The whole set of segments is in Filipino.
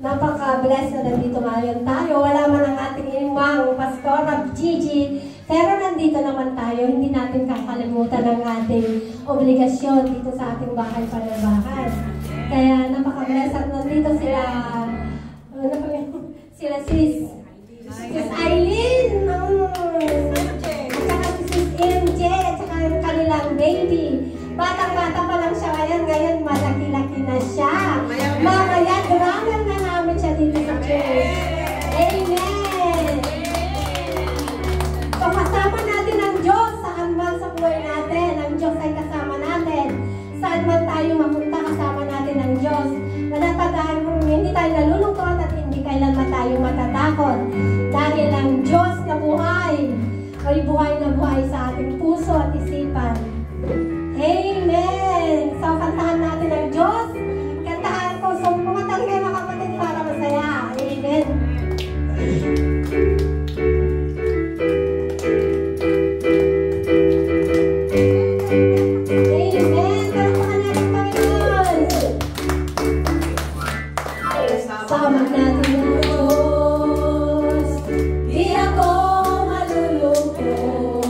Napaka-bless na nandito ngayon tayo. Wala man ang ating imang Pastor Gigi, pero nandito naman tayo. Hindi natin kakalimutan ang ating obligasyon dito sa ating bahay Panalbakan. Kaya napaka-bless at nandito sila, sila Sis Eileen, at saka si Sis MJ, at saka yung kanilang baby. Batang-bata pa lang siya ngayon malaki-laki na siya. Mamaya, drama na namin siya dito sa church. Amen! So, kasama natin ang Diyos saan man sa buhay natin. Ang Diyos ay kasama natin. Saan man tayo mapunta, kasama natin ang Diyos. Manatandaan mo, hindi tayo nalulungkot at hindi kailanman tayo matatakot. Dahil ang Diyos na buhay ay buhay na buhay sa ating puso at isipan. Amen! So, kantahan natin ang Diyos. Kantahan ko. So, pumunta kayo mga kapatid para masaya. Amen! Amen! Kantahan natin Panginoon. Sama natin ang Diyos. Di ako malulungkot.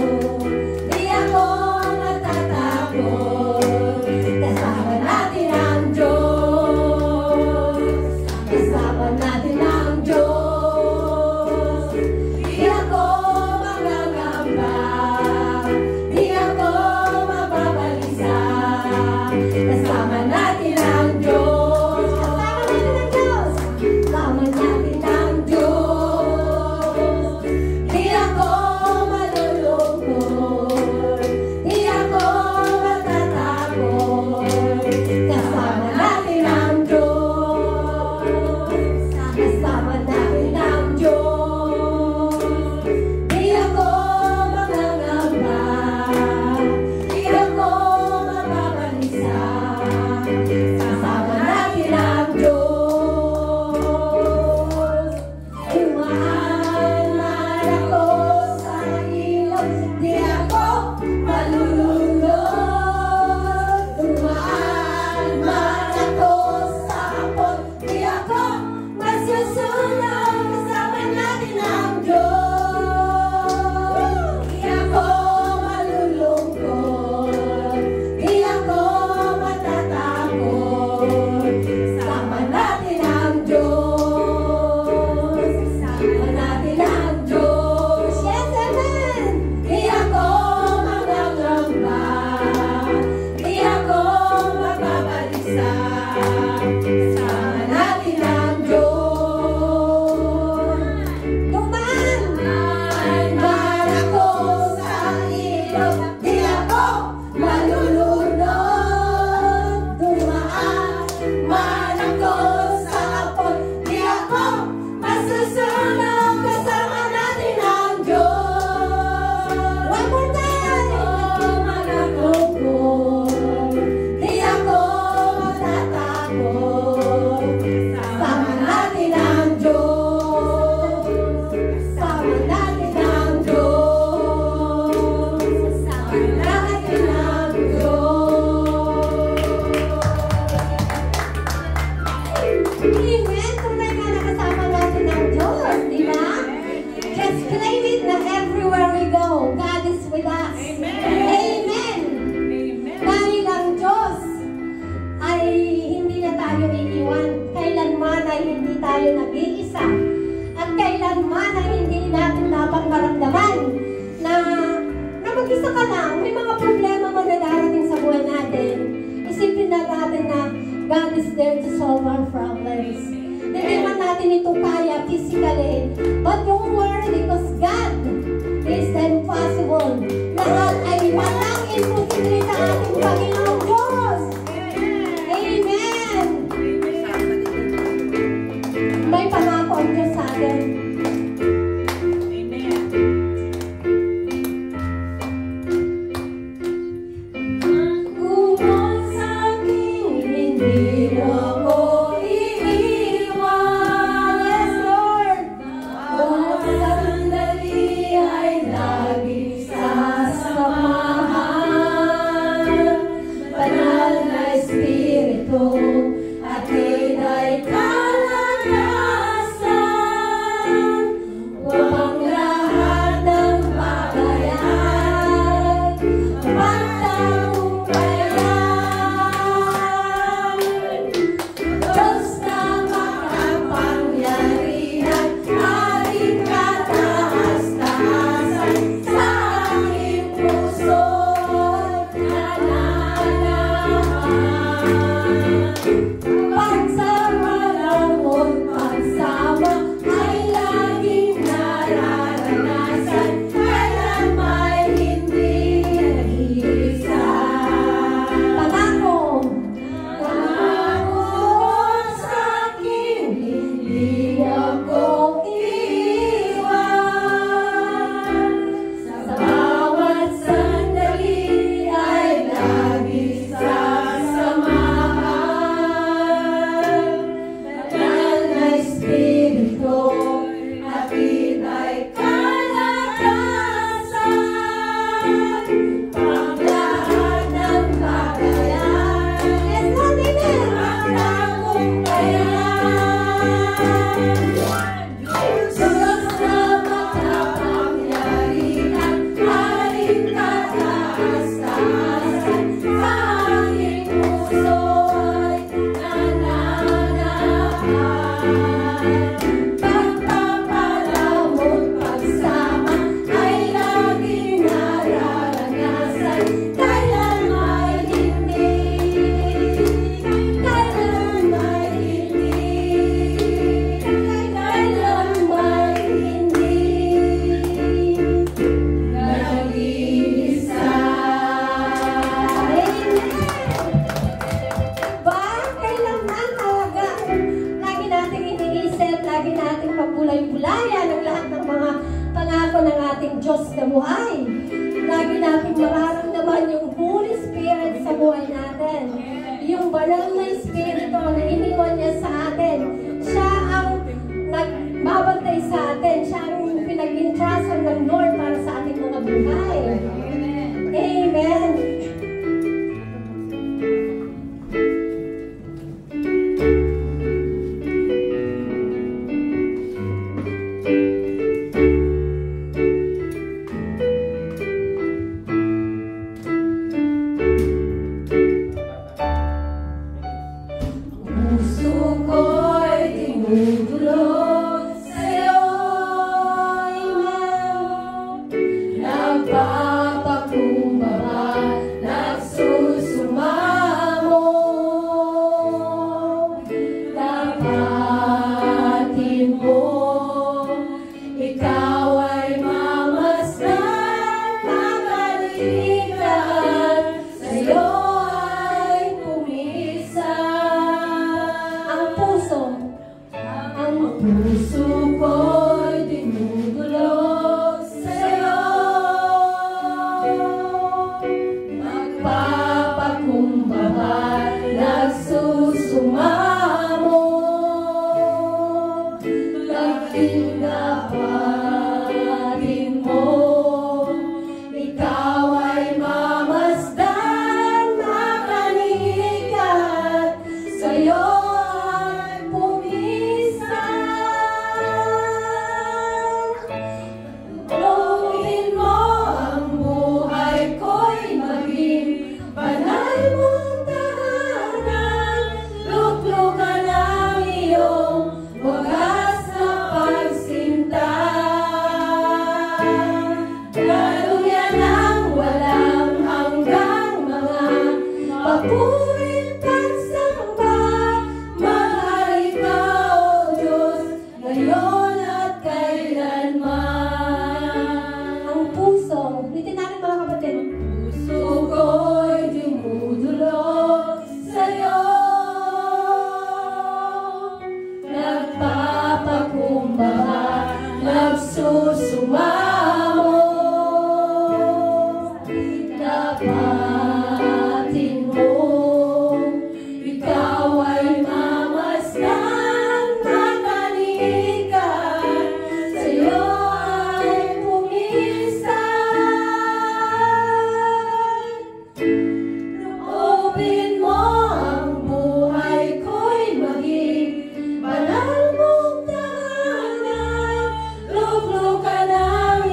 Di ako kasama natin ang Diyos. Kasama natin ang Diyos. Di ako magagamba. Di ako mababalisa. Kasama natin ang Diyos. Kasama natin ang Diyos. Di ako malulungkot. Di ako kasama natin ang Diyos. Kasama natin ang Diyos. Di ako mangangamba. Di ako mababalisa. Kasama natin ang Diyos. Dumaan man ako sa ilog. Di ako malulunod. Dumaan man ako sa hapon, di ako masusunod. Kasama natin ang Diyos. Di ako malulungkot. Di ako matatakot. Kasama natin ang Diyos. Kasama natin ang Diyos. Yes, amen! Di ako mangangamba. Di ako mababalisa. Kasama natin ang Diyos. Dumaan man ako sa ilog. Di ako malulunod. Dumaan man ako sa hapon. Di ako masusunod. Kasama natin ang Diyos. One more time! Di ako malulungkot. Di ako matatakot. Kasama natin ang Diyos. Kasama natin ang Diyos. Kasama natin ang Diyos. Amen! Tunay nga na kasama natin ang Diyos, di ba? Just claim it na everywhere we go, God is with us. Amen! Dahil ang Diyos ay hindi na tayo iiwan. Kailanman ay hindi tayo nag-iisa. At kailanman ay hindi natin dapat maramdaman na mag-isa ka lang. May mga problema man na darating sa buhay natin. Isipin na natin na God is there to solve our problems. Hindi man natin ito kaya physically. But don't worry because God is the impossible. Lahat ay walang imposible sa ating Panginoong Diyos. Amen! May pangako ang Diyos sa atin. Kung sa aking hindi ako iiwan, yes Lord, bawat sandali ay lagi sasamahan. Banal na Espiritu, atin ay kalagayan. buhay. Lagi natin mararamdaman yung Holy Spirit sa buhay natin. Yung banal na Espiritu na iniwan niya sa atin. Siya ang nagbabantay sa atin. Siya ang pinag-entrustan ng Lord para sa ating mga buhay. Amen. Banal mong tahanan, luglugan ang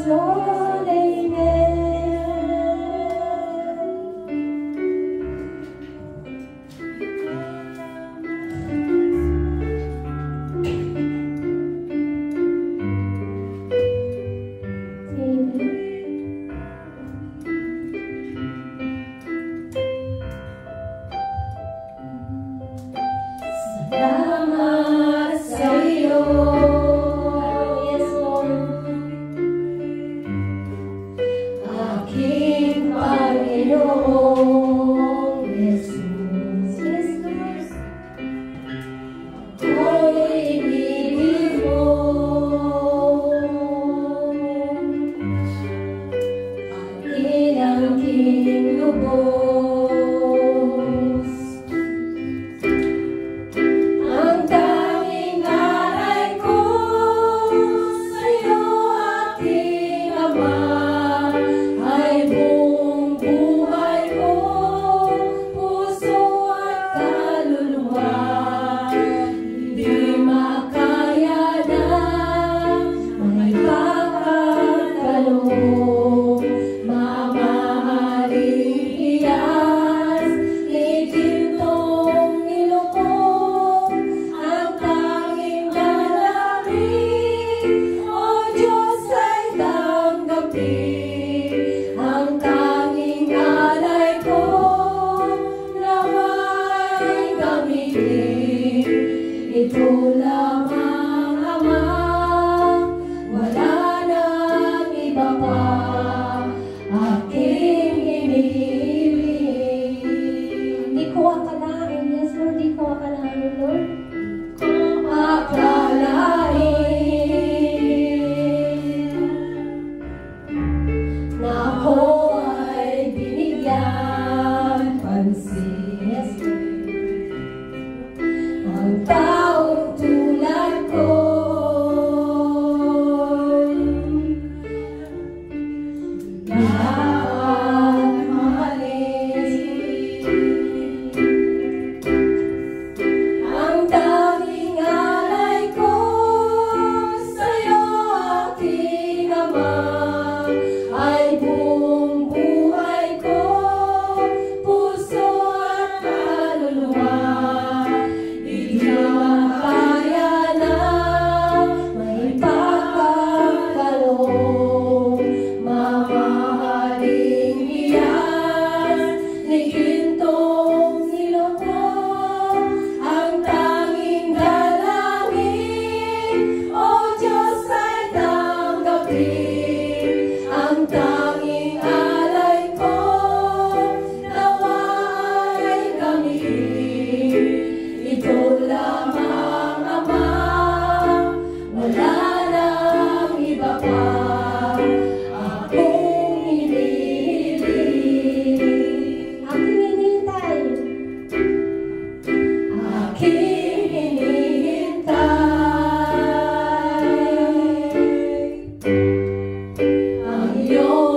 Lord, amen. Salamat sa'yo, yes Lord, aking Panginoong Jesus. Yes Lord, ako'y ibigin mo, aking angking lubos. Ang tanging alay ko sa'yo, aking Ama, ay buong buhay ko, puso at kaluluwa. Hindi makaya na may pagkakalo, mamahaling iyas, itintong niloko. Ang tanging dalangin, O Diyos, ay tanggapin. Ang tanging alay ko, nawa'y gamitin. Ito lamang, Ama, wala nang iba pa aking hinihiling. Di ko akalain, yes Lord, di ko akalain, Lord. Akalain na ako ay binigyan pansin. Yes, ang taong tulad ko dapat mahalin. Ang tanging alay ko sa'yo, aking Ama, ay buong buhay ko, puso at kaluluwa. Hindi makaya na may pagkakalo, mamahaling iyas, ni gintong niloko. Ang tanging dalangin, O Diyos, ay tanggapin. Ang tanging alay ko, nawa'y gamitin. Ito lamang, Ama, wala nang iba pa akong hinihiling. Aking hinihintay, aking hinihintay ang iyong